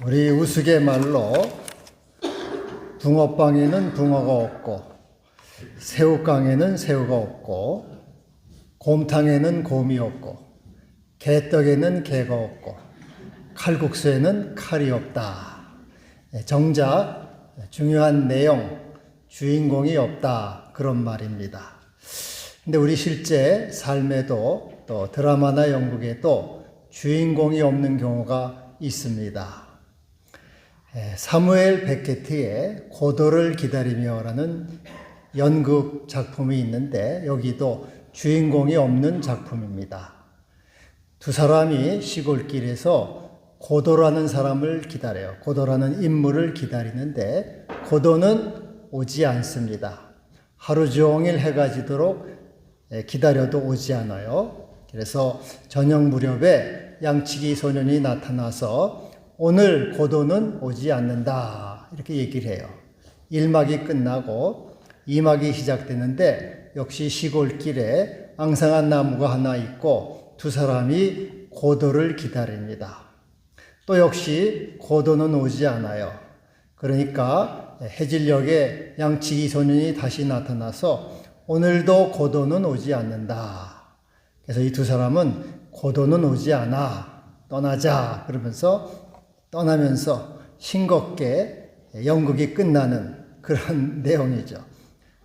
우리 우스갯말로 붕어빵에는 붕어가 없고 새우깡에는 새우가 없고 곰탕에는 곰이 없고 개떡에는 개가 없고 칼국수에는 칼이 없다. 정작 중요한 내용, 주인공이 없다. 그런 말입니다. 근데 우리 실제 삶에도 또 드라마나 연극에도 주인공이 없는 경우가 있습니다. 사무엘 베케트의 고도를 기다리며라는 연극 작품이 있는데 여기도 주인공이 없는 작품입니다. 두 사람이 시골길에서 고도라는 사람을 기다려요. 고도라는 인물을 기다리는데 고도는 오지 않습니다. 하루 종일 해가 지도록 기다려도 오지 않아요. 그래서 저녁 무렵에 양치기 소년이 나타나서 오늘 고도는 오지 않는다 이렇게 얘기를 해요. 1막이 끝나고 2막이 시작되는데 역시 시골길에 앙상한 나무가 하나 있고 두 사람이 고도를 기다립니다. 또 역시 고도는 오지 않아요. 그러니까 해질녘에 양치기 소년이 다시 나타나서 오늘도 고도는 오지 않는다. 그래서 이 두 사람은 고도는 오지 않아. 떠나자. 그러면서 떠나면서 싱겁게 연극이 끝나는 그런 내용이죠.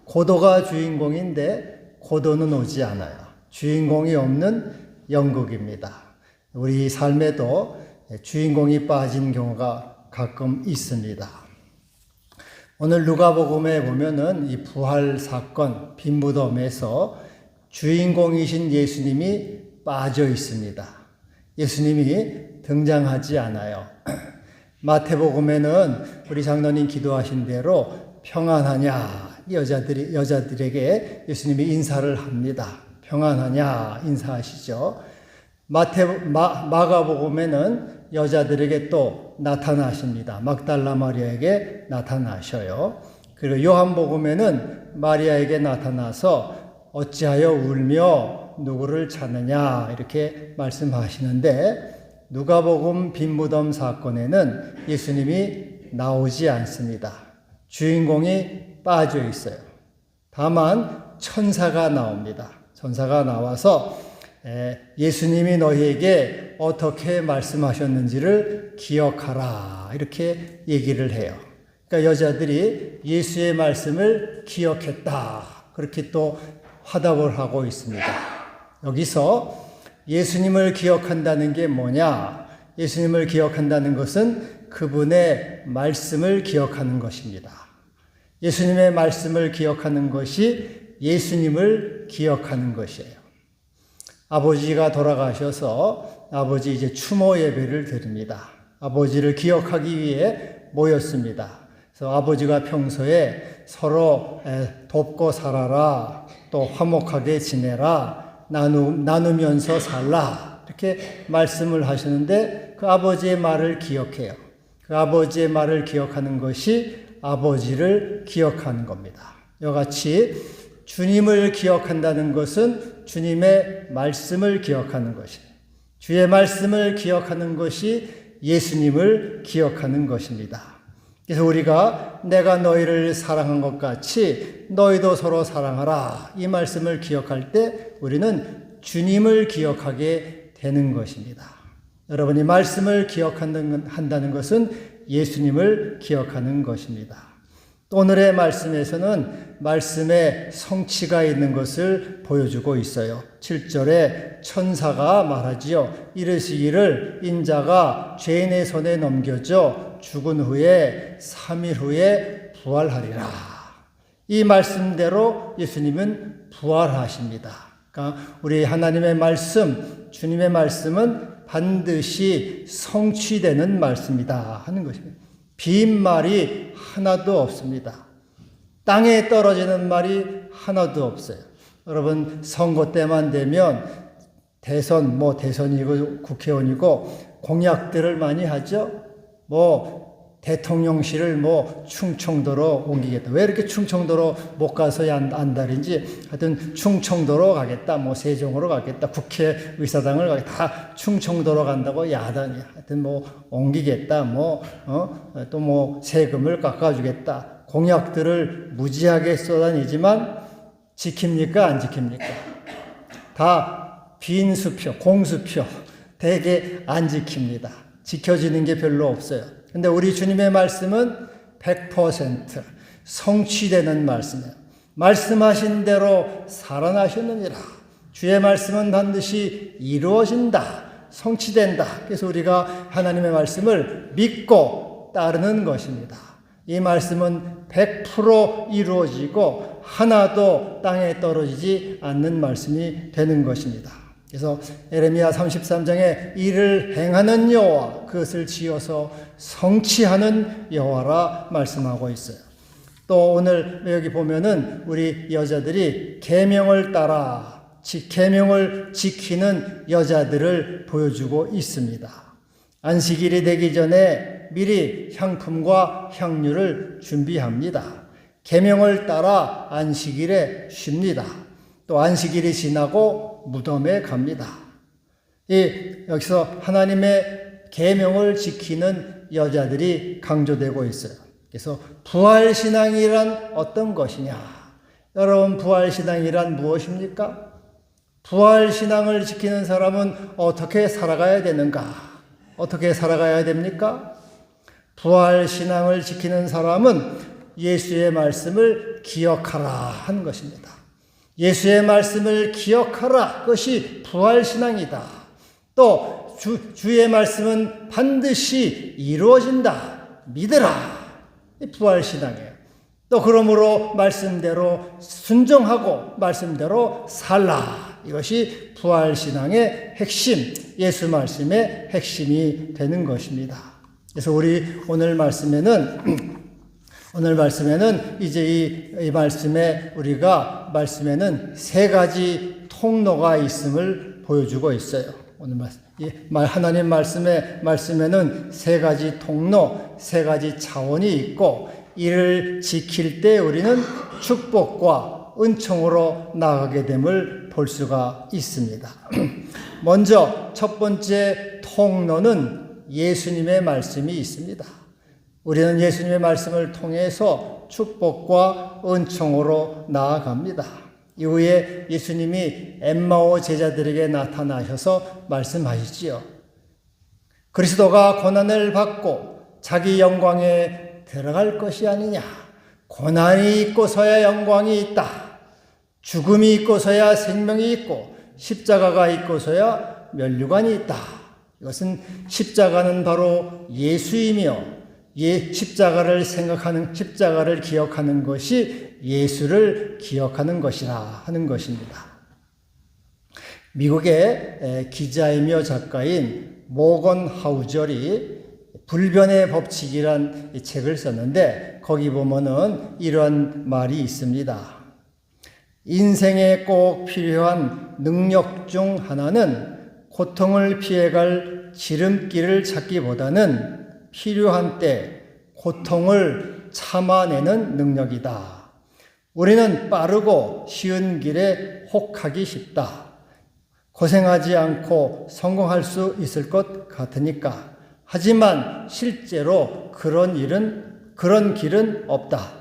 고도가 주인공인데 고도는 오지 않아요. 주인공이 없는 연극입니다. 우리 삶에도 주인공이 빠진 경우가 가끔 있습니다. 오늘 누가복음에 보면은 이 부활 사건, 빈 무덤에서 주인공이신 예수님이 빠져 있습니다. 예수님이 등장하지 않아요. 마태복음에는 우리 장로님 기도하신 대로 평안하냐 여자들에게 예수님이 인사를 합니다. 평안하냐 인사하시죠. 마가복음에는 여자들에게 또 나타나십니다. mag달라 마리아에게 나타나셔요. 그리고 요한복음에는 마리아에게 나타나서 어찌하여 울며 누구를 찾느냐 이렇게 말씀하시는데 누가복음 빈무덤 사건에는 예수님이 나오지 않습니다. 주인공이 빠져 있어요. 다만 천사가 나옵니다. 천사가 나와서 예수님이 너희에게 어떻게 말씀하셨는지를 기억하라 이렇게 얘기를 해요. 그러니까 여자들이 예수의 말씀을 기억했다 그렇게 또 화답을 하고 있습니다. 여기서 예수님을 기억한다는 게 뭐냐? 예수님을 기억한다는 것은 그분의 말씀을 기억하는 것입니다. 예수님의 말씀을 기억하는 것이 예수님을 기억하는 것이에요. 아버지가 돌아가셔서 아버지 이제 추모 예배를 드립니다. 아버지를 기억하기 위해 모였습니다. 그래서 아버지가 평소에 서로 돕고 살아라, 또 화목하게 지내라, 나누면서 살라 이렇게 말씀을 하시는데 그 아버지의 말을 기억해요. 그 아버지의 말을 기억하는 것이 아버지를 기억하는 겁니다. 이같이 주님을 기억한다는 것은 주님의 말씀을 기억하는 것이에요. 주의 말씀을 기억하는 것이 예수님을 기억하는 것입니다. 그래서 우리가 내가 너희를 사랑한 것 같이 너희도 서로 사랑하라 이 말씀을 기억할 때 우리는 주님을 기억하게 되는 것입니다. 여러분이 말씀을 기억한다는 것은 예수님을 기억하는 것입니다. 또 오늘의 말씀에서는 말씀에 성취가 있는 것을 보여주고 있어요. 7절에 천사가 말하지요. 이르시기를 인자가 죄인의 손에 넘겨져 죽은 후에 3일 후에 부활하리라. 이 말씀대로 예수님은 부활하십니다. 그러니까 우리 하나님의 말씀, 주님의 말씀은 반드시 성취되는 말씀이다 하는 것입니다. 빈 말이 하나도 없습니다. 땅에 떨어지는 말이 하나도 없어요. 여러분 선거 때만 되면 대선이고 국회의원이고 공약들을 많이 하죠. 대통령실을 뭐 충청도로 옮기겠다. 왜 이렇게 충청도로 못 가서 안달인지 하여튼 충청도로 가겠다. 뭐 세종으로 가겠다. 국회의사당을 가겠다. 다 충청도로 간다고 야단이 하여튼 뭐 옮기겠다. 또 뭐 세금을 깎아주겠다. 공약들을 무지하게 쏟아내지만 지킵니까? 안 지킵니까? 다 빈수표, 공수표 대개 안 지킵니다. 지켜지는 게 별로 없어요. 근데 우리 주님의 말씀은 100% 성취되는 말씀이에요. 말씀하신 대로 살아나셨느니라. 주의 말씀은 반드시 이루어진다. 성취된다. 그래서 우리가 하나님의 말씀을 믿고 따르는 것입니다. 이 말씀은 100% 이루어지고 하나도 땅에 떨어지지 않는 말씀이 되는 것입니다. 그래서 에레미야 33장에 이를 행하는 여호와, 그것을 지어서 성취하는 여호와라 말씀하고 있어요. 또 오늘 여기 보면은 우리 여자들이 계명을 따라 계명을 지키는 여자들을 보여주고 있습니다. 안식일이 되기 전에 미리 향품과 향유를 준비합니다. 계명을 따라 안식일에 쉽니다. 또 안식일이 지나고 무덤에 갑니다. 여기서 하나님의 계명을 지키는 여자들이 강조되고 있어요. 그래서 부활신앙이란 어떤 것이냐? 여러분, 부활신앙이란 무엇입니까? 부활신앙을 지키는 사람은 어떻게 살아가야 되는가? 어떻게 살아가야 됩니까? 부활신앙을 지키는 사람은 예수의 말씀을 기억하라 하는 것입니다. 예수의 말씀을 기억하라. 그것이 부활신앙이다. 또 주의 말씀은 반드시 이루어진다. 믿으라. 이 부활신앙이에요. 또 그러므로 말씀대로 순종하고 말씀대로 살라. 이것이 부활신앙의 핵심, 예수 말씀의 핵심이 되는 것입니다. 그래서 우리 오늘 말씀에는 이제 이 말씀에 우리가 말씀에는 세 가지 통로가 있음을 보여주고 있어요. 오늘 하나님 말씀에는 세 가지 통로, 세 가지 차원이 있고 이를 지킬 때 우리는 축복과 은총으로 나아가게 됨을 볼 수가 있습니다. 먼저 첫 번째 통로는 예수님의 말씀이 있습니다. 우리는 예수님의 말씀을 통해서 축복과 은총으로 나아갑니다. 이후에 예수님이 엠마오 제자들에게 나타나셔서 말씀하시지요. 그리스도가 고난을 받고 자기 영광에 들어갈 것이 아니냐. 고난이 있고서야 영광이 있다. 죽음이 있고서야 생명이 있고 십자가가 있고서야 면류관이 있다. 이것은 십자가는 바로 예수이며 십자가를 기억하는 것이 예수를 기억하는 것이라 하는 것입니다. 미국의 기자이며 작가인 모건 하우절이 불변의 법칙이란 책을 썼는데 거기 보면은 이러한 말이 있습니다. 인생에 꼭 필요한 능력 중 하나는 고통을 피해갈 지름길을 찾기보다는 필요한 때 고통을 참아내는 능력이다. 우리는 빠르고 쉬운 길에 혹하기 쉽다. 고생하지 않고 성공할 수 있을 것 같으니까. 하지만 실제로 그런 길은 없다.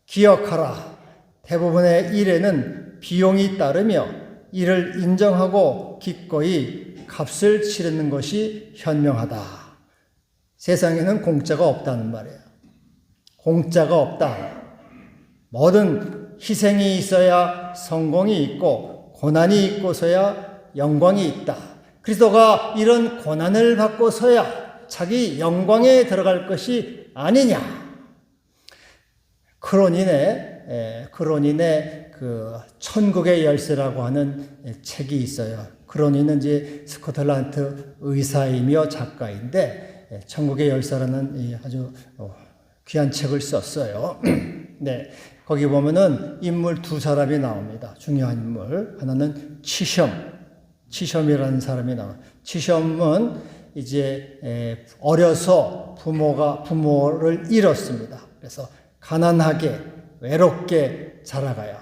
기억하라. 대부분의 일에는 비용이 따르며 이를 인정하고 기꺼이 값을 치르는 것이 현명하다. 세상에는 공짜가 없다는 말이에요. 공짜가 없다. 모든 희생이 있어야 성공이 있고 고난이 있고서야 영광이 있다. 그리스도가 이런 고난을 받고서야 자기 영광에 들어갈 것이 아니냐. 크로닌의 그 천국의 열쇠라고 하는 책이 있어요. 크로닌은 이제 스코틀랜드 의사이며 작가인데 천국의 열쇠라는 아주 귀한 책을 썼어요. 네, 거기 보면은 인물 두 사람이 나옵니다. 중요한 인물. 하나는 치셴이라는 사람이 나와요. 치셴은 이제 어려서 부모를 잃었습니다. 그래서 가난하게 외롭게 자라가요.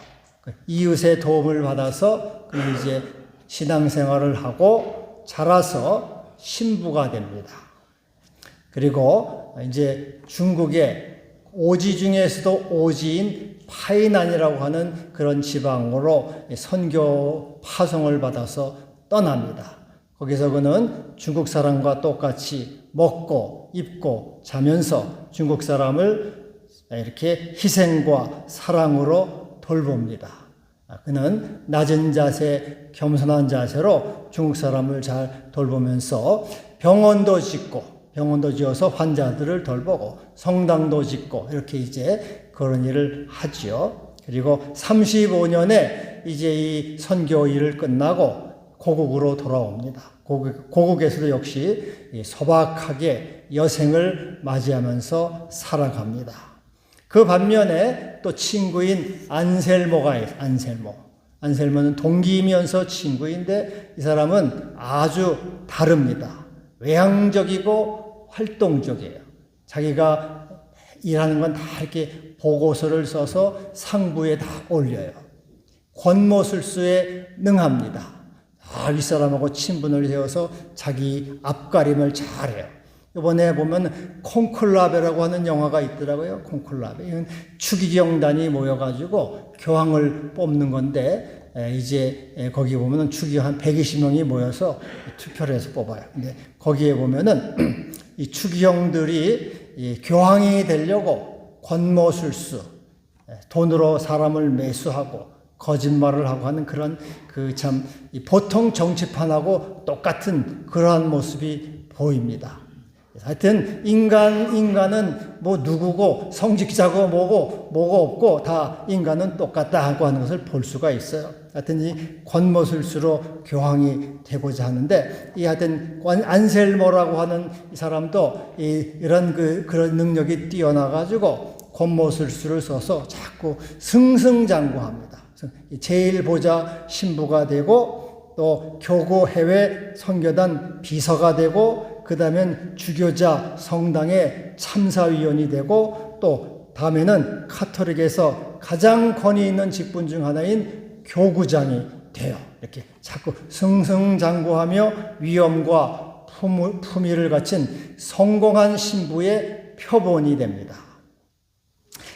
이웃의 도움을 받아서 그는 이제 신앙생활을 하고 자라서 신부가 됩니다. 그리고 이제 중국의 오지 중에서도 오지인 파이난이라고 하는 그런 지방으로 선교 파송을 받아서 떠납니다. 거기서 그는 중국 사람과 똑같이 먹고 입고 자면서 중국 사람을 이렇게 희생과 사랑으로 돌봅니다. 그는 낮은 자세, 겸손한 자세로 중국 사람을 잘 돌보면서 병원도 지어서 환자들을 돌보고 성당도 짓고 이렇게 이제 그런 일을 하지요. 그리고 35년에 이제 이 선교 일을 끝나고 고국으로 돌아옵니다. 고국에서도 역시 소박하게 여생을 맞이하면서 살아갑니다. 그 반면에 또 친구인 안셀모가 있어요. 안셀모는 동기이면서 친구인데 이 사람은 아주 다릅니다. 외향적이고 활동적이에요. 자기가 일하는 건 다 이렇게 보고서를 써서 상부에 다 올려요. 권모술수에 능합니다. 이 사람하고 친분을 세워서 자기 앞가림을 잘해요. 이번에 보면 콘클라베라고 하는 영화가 있더라고요. 콘클라베. 이건 추기경단이 모여가지고 교황을 뽑는 건데 이제 거기 보면은 추기경 한 120명이 모여서 투표를 해서 뽑아요. 근데 거기에 보면은 이 추기경들이 교황이 되려고 권모술수, 돈으로 사람을 매수하고 거짓말을 하고 하는 그런 참 보통 정치판하고 똑같은 그러한 모습이 보입니다. 하여튼 인간은 뭐 누구고 성직자고 뭐고 없고 다 인간은 똑같다 하고 하는 것을 볼 수가 있어요. 하여튼 이 권모술수로 교황이 되고자 하는데 이 하여튼 안셀모라고 하는 이 사람도 이런 그런 능력이 뛰어나가지고 권모술수를 써서 자꾸 승승장구합니다. 제1보좌 신부가 되고 또 교구 해외 선교단 비서가 되고 그 다음엔 주교자 성당의 참사위원이 되고 또 다음에는 카톨릭에서 가장 권위 있는 직분 중 하나인 교구장이 돼요. 이렇게 자꾸 승승장구하며 위엄과 품위를 갖춘 성공한 신부의 표본이 됩니다.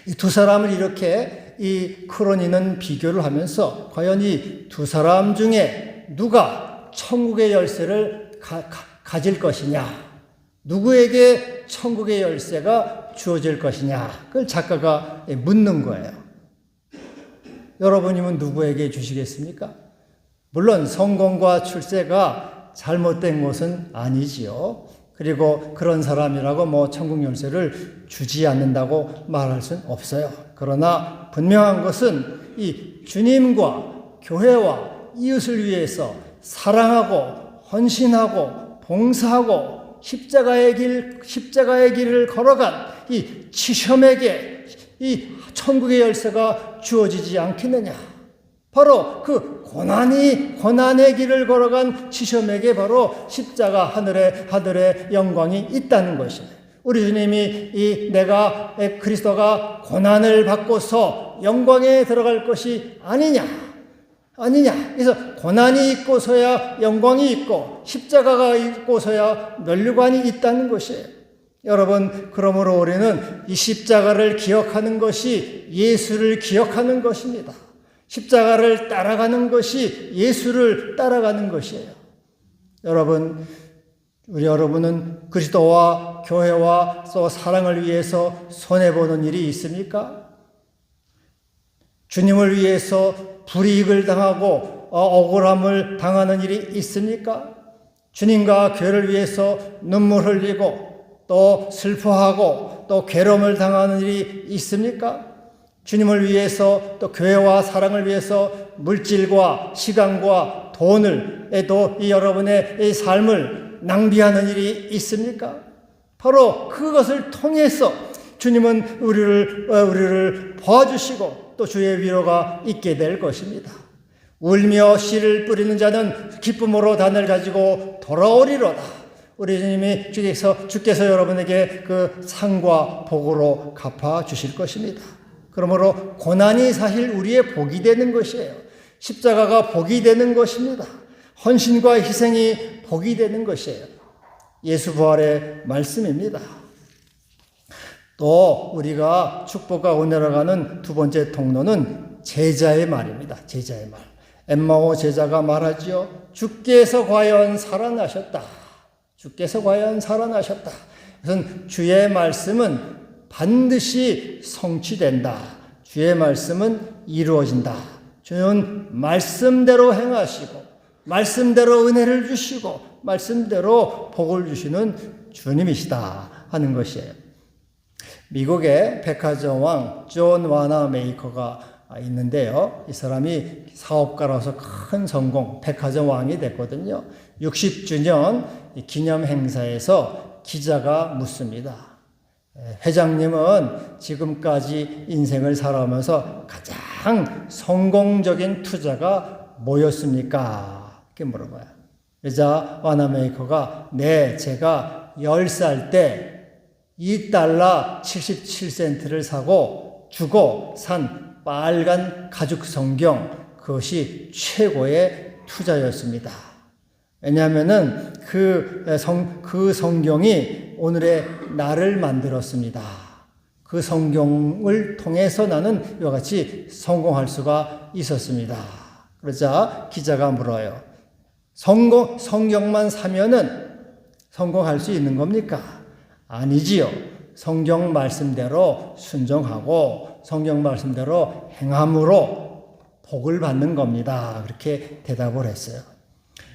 이 두 사람을 이렇게 이 크로니는 비교를 하면서 과연 이 두 사람 중에 누가 천국의 열쇠를 가질 것이냐, 누구에게 천국의 열쇠가 주어질 것이냐, 그걸 작가가 묻는 거예요. 여러분이면 누구에게 주시겠습니까? 물론 성공과 출세가 잘못된 것은 아니지요. 그리고 그런 사람이라고 뭐 천국 열쇠를 주지 않는다고 말할 수는 없어요. 그러나 분명한 것은 이 주님과 교회와 이웃을 위해서 사랑하고 헌신하고 봉사하고 십자가의 길을 걸어간 이 치셴에게 이 천국의 열쇠가 주어지지 않겠느냐. 바로 그 고난의 길을 걸어간 치셴에게 바로 십자가 하늘의 영광이 있다는 것이에요. 우리 주님이 내가 그리스도가 고난을 받고서 영광에 들어갈 것이 아니냐. 그래서 고난이 있고서야 영광이 있고 십자가가 있고서야 면류관이 있다는 것이에요. 여러분, 그러므로 우리는 이 십자가를 기억하는 것이 예수를 기억하는 것입니다. 십자가를 따라가는 것이 예수를 따라가는 것이에요. 여러분은 그리스도와 교회와 또 사랑을 위해서 손해보는 일이 있습니까? 주님을 위해서 불이익을 당하고 억울함을 당하는 일이 있습니까? 주님과 교회를 위해서 눈물 흘리고 또 슬퍼하고 또 괴로움을 당하는 일이 있습니까? 주님을 위해서 또 교회와 사랑을 위해서 물질과 시간과 돈을 또 여러분의 삶을 낭비하는 일이 있습니까? 바로 그것을 통해서 주님은 우리를 도와주시고 또 주의 위로가 있게 될 것입니다. 울며 씨를 뿌리는 자는 기쁨으로 단을 가지고 돌아오리로다. 우리 주님이 주께서 여러분에게 그 상과 복으로 갚아 주실 것입니다. 그러므로 고난이 사실 우리의 복이 되는 것이에요. 십자가가 복이 되는 것입니다. 헌신과 희생이 복이 되는 것이에요. 예수 부활의 말씀입니다. 또 우리가 축복과 은혜로 가는 두 번째 통로는 제자의 말입니다. 제자의 말. 엠마오 제자가 말하지요. 주께서 과연 살아나셨다. 주께서 과연 살아나셨다. 그래서 주의 말씀은 반드시 성취된다. 주의 말씀은 이루어진다. 주는 말씀대로 행하시고 말씀대로 은혜를 주시고 말씀대로 복을 주시는 주님이시다 하는 것이에요. 미국의 백화점 왕 존 와나메이커가 있는데요. 이 사람이 사업가로서 큰 성공, 백화점 왕이 됐거든요. 60주년 기념 행사에서 기자가 묻습니다. 회장님은 지금까지 인생을 살아오면서 가장 성공적인 투자가 뭐였습니까? 이렇게 물어봐요. 그러자 와나메이커가 네, 제가 10살 때 $2 77센트를 주고 산 빨간 가죽 성경, 그것이 최고의 투자였습니다. 왜냐하면은 그 성경이 오늘의 나를 만들었습니다. 그 성경을 통해서 나는 이와 같이 성공할 수가 있었습니다. 그러자 기자가 물어요. 성경만 사면은 성공할 수 있는 겁니까? 아니지요. 성경 말씀대로 순종하고 성경 말씀대로 행함으로 복을 받는 겁니다. 그렇게 대답을 했어요.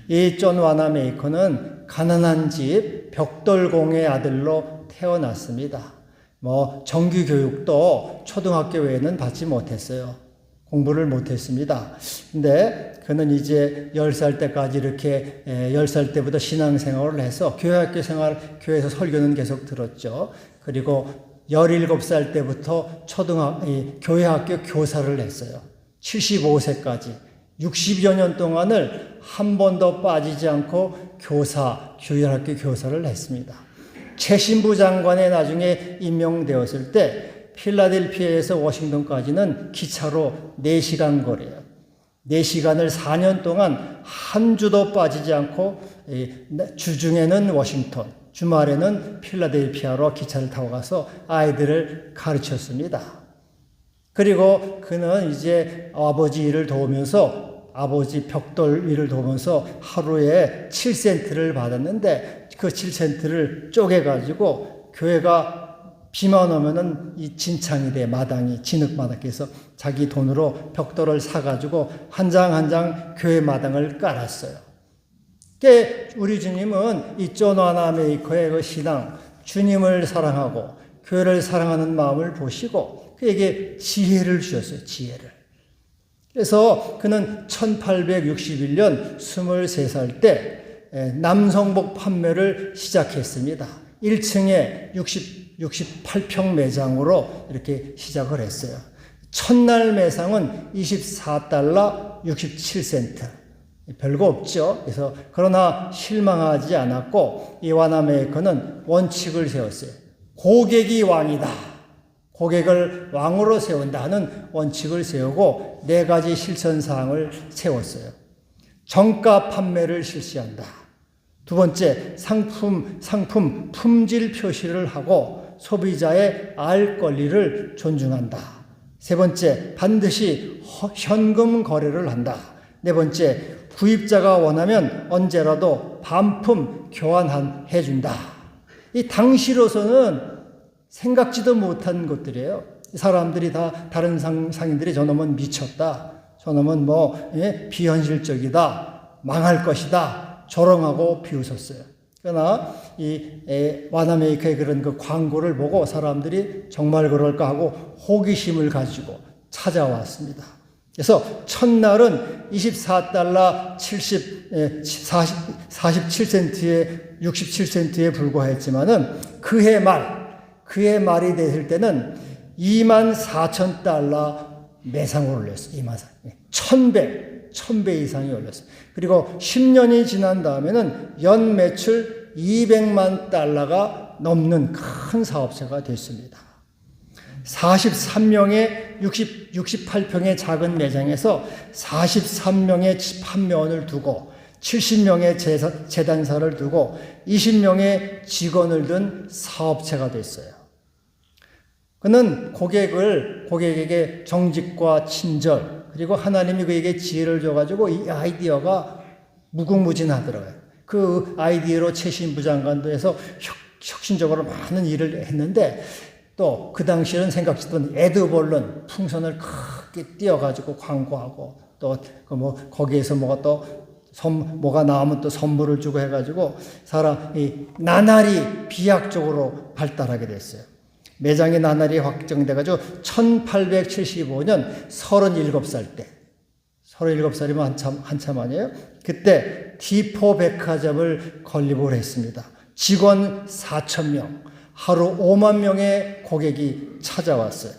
이 존 와나메이커는 가난한 집 벽돌공의 아들로 태어났습니다. 정규 교육도 초등학교 외에는 받지 못했어요. 공부를 못했습니다. 근데 그는 이제 10살 때까지 이렇게 10살 때부터 신앙생활을 해서 교회에서 설교는 계속 들었죠. 그리고 17살 때부터 교회학교 교사를 했어요. 75세까지 60여 년 동안을 한 번도 빠지지 않고 교회학교 교사를 했습니다. 최신부 장관에 나중에 임명되었을 때 필라델피아에서 워싱턴까지는 기차로 4시간 거리예요. 4시간을 4년 동안 한 주도 빠지지 않고 주중에는 워싱턴, 주말에는 필라델피아로 기차를 타고 가서 아이들을 가르쳤습니다. 그리고 그는 이제 아버지 일을 도우면서 아버지 벽돌 일을 도우면서 하루에 7센트를 받았는데 그 7센트를 쪼개가지고 교회가 비만 오면은 이 진창이 돼, 마당이, 진흙마당에서 자기 돈으로 벽돌을 사가지고 한 장 한 장 교회 마당을 깔았어요. 우리 주님은 이 존 와나메이커의 그 신앙, 주님을 사랑하고 교회를 사랑하는 마음을 보시고 그에게 지혜를 주셨어요, 지혜를. 그래서 그는 1861년 23살 때 남성복 판매를 시작했습니다. 1층에 68평 매장으로 이렇게 시작을 했어요. 첫날 매상은 $24 67센트. 별거 없죠. 그러나 실망하지 않았고 이 와나메이커는 원칙을 세웠어요. 고객이 왕이다. 고객을 왕으로 세운다는 원칙을 세우고 4가지 실천사항을 세웠어요. 정가 판매를 실시한다. 두 번째, 상품 품질 표시를 하고 소비자의 알 권리를 존중한다. 세 번째, 반드시 현금 거래를 한다. 네 번째, 구입자가 원하면 언제라도 반품 교환해준다. 이 당시로서는 생각지도 못한 것들이에요. 사람들이 다 다른 상인들이 저놈은 미쳤다. 저놈은 비현실적이다. 망할 것이다. 조롱하고 비웃었어요. 그러나 이 와나메이커의 그런 그 광고를 보고 사람들이 정말 그럴까 하고 호기심을 가지고 찾아왔습니다. 그래서 첫날은 $24 47센트에 67센트에 불과했지만은 그해 말이 됐을 때는 $24,000 매상을 올렸어요. 1,000배 이상이 올렸어요. 그리고 10년이 지난 다음에는 연 매출 200만 달러가 넘는 큰 사업체가 됐습니다. 43명의 68평의 작은 매장에서 43명의 판매원을 두고 70명의 재단사를 두고 20명의 직원을 둔 사업체가 됐어요. 그는 고객에게 정직과 친절, 그리고 하나님이 그에게 지혜를 줘가지고 이 아이디어가 무궁무진하더라고요. 그 아이디어로 최신부장관도 해서 혁신적으로 많은 일을 했는데, 또 그 당시에는 생각지던 에드벌런 풍선을 크게 띄워가지고 광고하고, 또 거기에서 뭐가 나오면 또 선물을 주고 해가지고 사람이 나날이 비약적으로 발달하게 됐어요. 매장이 나날이 확정돼가지고 1875년 37살 때, 37살이면 한참 아니에요? 그때 디포 백화점을 건립을 했습니다. 직원 4,000명, 하루 5만 명의 고객이 찾아왔어요.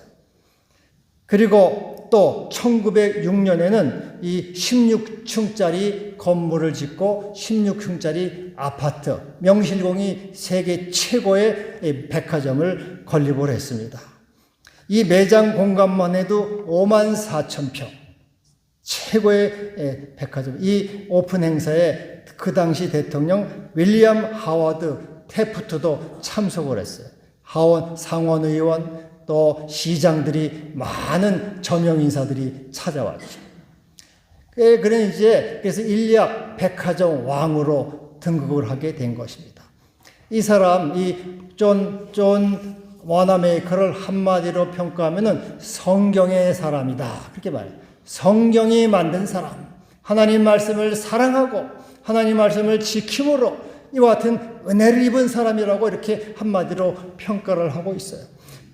그리고 또 1906년에는 이 16층짜리 건물을 짓고 16층짜리 아파트, 명실공히 세계 최고의 백화점을 건립을 했습니다. 이 매장 공간만 해도 54,000평, 최고의 백화점. 이 오픈 행사에 그 당시 대통령 윌리엄 하워드 테프트도 참석을 했어요. 상원의원, 또 시장들이, 많은 저명 인사들이 찾아왔죠. 그래서 일약 백화점 왕으로 등극을 하게 된 것입니다. 이 사람, 이 존 워너메이커를 한마디로 평가하면은 성경의 사람이다, 그렇게 말해요. 성경이 만든 사람, 하나님 말씀을 사랑하고 하나님 말씀을 지킴으로 이와 같은 은혜를 입은 사람이라고 이렇게 한마디로 평가를 하고 있어요.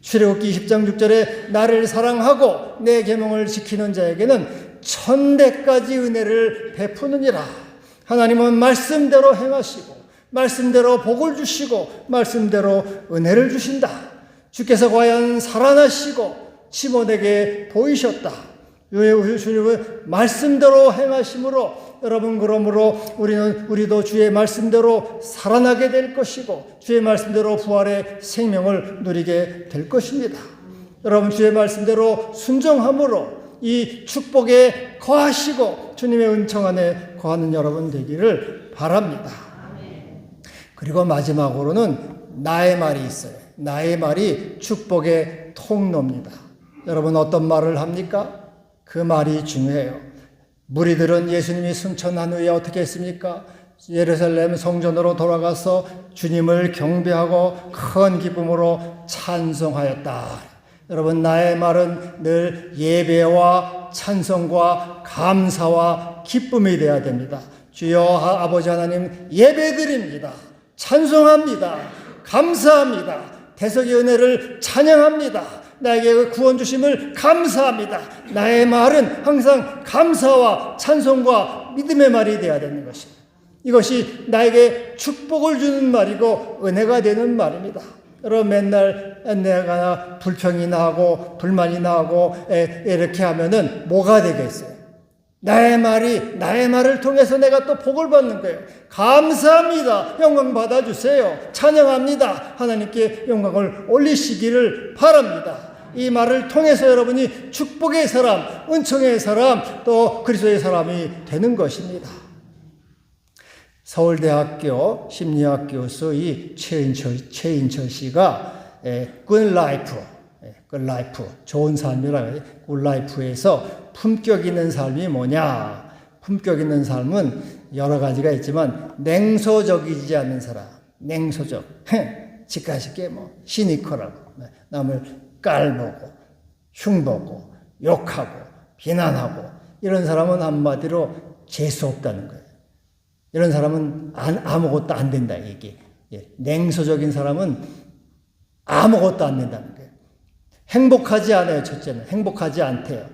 출애굽기 20장 6절에 나를 사랑하고 내 계명을 지키는 자에게는 1000대까지 은혜를 베푸느니라. 하나님은 말씀대로 행하시고 말씀대로 복을 주시고 말씀대로 은혜를 주신다. 주께서 과연 살아나시고 시몬에게 보이셨다. 주님은 말씀대로 행하심으로, 여러분, 그러므로 우리도 주의 말씀대로 살아나게 될 것이고 주의 말씀대로 부활의 생명을 누리게 될 것입니다. 여러분, 주의 말씀대로 순종함으로 이 축복에 거하시고 주님의 은총 안에 거하는 여러분 되기를 바랍니다. 그리고 마지막으로는 나의 말이 있어요. 나의 말이 축복의 통로입니다. 여러분, 어떤 말을 합니까? 그 말이 중요해요. 무리들은 예수님이 승천한 후에 어떻게 했습니까? 예루살렘 성전으로 돌아가서 주님을 경배하고 큰 기쁨으로 찬송하였다. 여러분, 나의 말은 늘 예배와 찬송과 감사와 기쁨이 되어야 됩니다. 주여 아버지 하나님, 예배드립니다. 찬송합니다. 감사합니다. 대속의 은혜를 찬양합니다. 나에게 구원 주심을 감사합니다. 나의 말은 항상 감사와 찬송과 믿음의 말이 되어야 되는 것입니다. 이것이 나에게 축복을 주는 말이고 은혜가 되는 말입니다. 여러분, 맨날 내가 불평이 나고 불만이 나고 이렇게 하면은 뭐가 되겠어요? 나의 말을 통해서 내가 또 복을 받는 거예요. 감사합니다. 영광 받아주세요. 찬양합니다. 하나님께 영광을 올리시기를 바랍니다. 이 말을 통해서 여러분이 축복의 사람, 은총의 사람, 또 그리스도의 사람이 되는 것입니다. 서울대학교 심리학 교수 이 최인철 씨가 Good Life, 좋은 삶이라고 해요. Good Life에서 품격 있는 삶이 뭐냐? 품격 있는 삶은 여러 가지가 있지만 냉소적이지 않는 사람, 냉소적, 직가쉽게 시니컬하고 남을 깔보고 흉보고 욕하고 비난하고 이런 사람은 한마디로 재수 없다는 거예요. 이런 사람은 아무것도 안 된다, 이게. 냉소적인 사람은 아무것도 안 된다는 거예요. 행복하지 않아요. 첫째는 행복하지 않대요.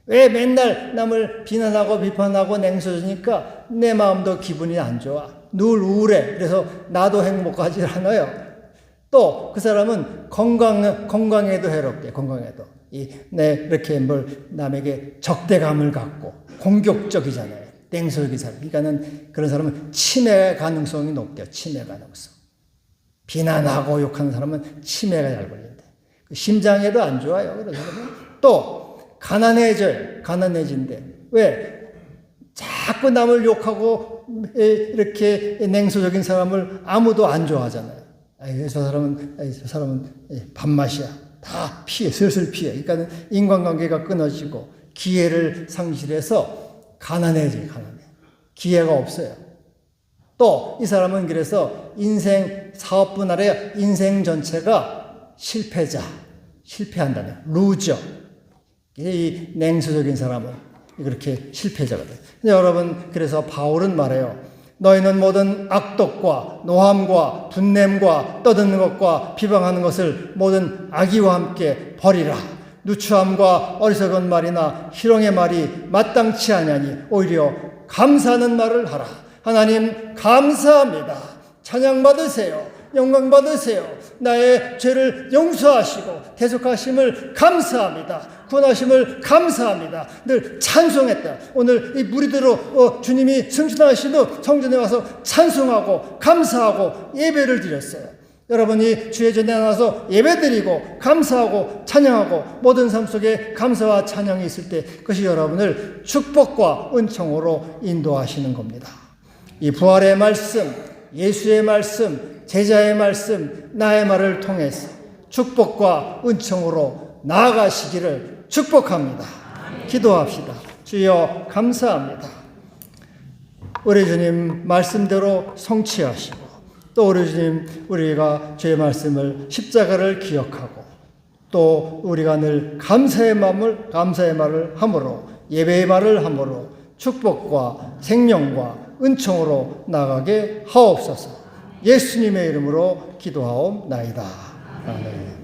왜? 맨날 남을 비난하고 비판하고 냉소적이니까 내 마음도 기분이 안 좋아. 늘 우울해. 그래서 나도 행복하지 않아요. 또 그 사람은 건강에도 해롭대. 건강에도 이렇게 남에게 적대감을 갖고 공격적이잖아요. 냉소적인 사람. 그러니까는 그런 사람은 치매 가능성이 높대요. 치매 가능성. 비난하고 욕하는 사람은 치매가 잘 걸린대. 심장에도 안 좋아요. 그래서 또 가난해져요. 가난해진대. 왜? 자꾸 남을 욕하고 이렇게 냉소적인 사람을 아무도 안 좋아하잖아요. 저 사람은 밥맛이야. 다 피해, 슬슬 피해. 그러니까 인간관계가 끊어지고 기회를 상실해서 가난해져요. 가난해. 기회가 없어요. 또 이 사람은 그래서 인생 사업뿐 아니라 인생 전체가 실패한다네요. 루저. 이 냉소적인 사람은 그렇게 실패자거든요. 여러분, 그래서 바울은 말해요. 너희는 모든 악독과 노함과 분냄과 떠드는 것과 비방하는 것을 모든 악의와 함께 버리라. 누추함과 어리석은 말이나 희롱의 말이 마땅치 아니하니 오히려 감사하는 말을 하라. 하나님 감사합니다. 찬양 받으세요. 영광 받으세요. 나의 죄를 용서하시고 대속하심을 감사합니다. 구원하심을 감사합니다. 늘 찬송했다. 오늘 이 무리대로 주님이 승천하시도 성전에 와서 찬송하고 감사하고 예배를 드렸어요. 여러분이 주의 전에 나와서 예배드리고 감사하고 찬양하고 모든 삶 속에 감사와 찬양이 있을 때 그것이 여러분을 축복과 은총으로 인도하시는 겁니다. 이 부활의 말씀, 예수의 말씀, 제자의 말씀, 나의 말을 통해서 축복과 은총으로 나아가시기를 축복합니다. 기도합시다. 주여 감사합니다. 우리 주님 말씀대로 성취하시고 또 우리 주님 우리가 주의 말씀을 십자가를 기억하고 또 우리가 늘 감사의 말을 함으로 예배의 말을 함으로 축복과 생명과 은총으로 나가게 하옵소서. 예수님의 이름으로 기도하옵나이다. 아멘.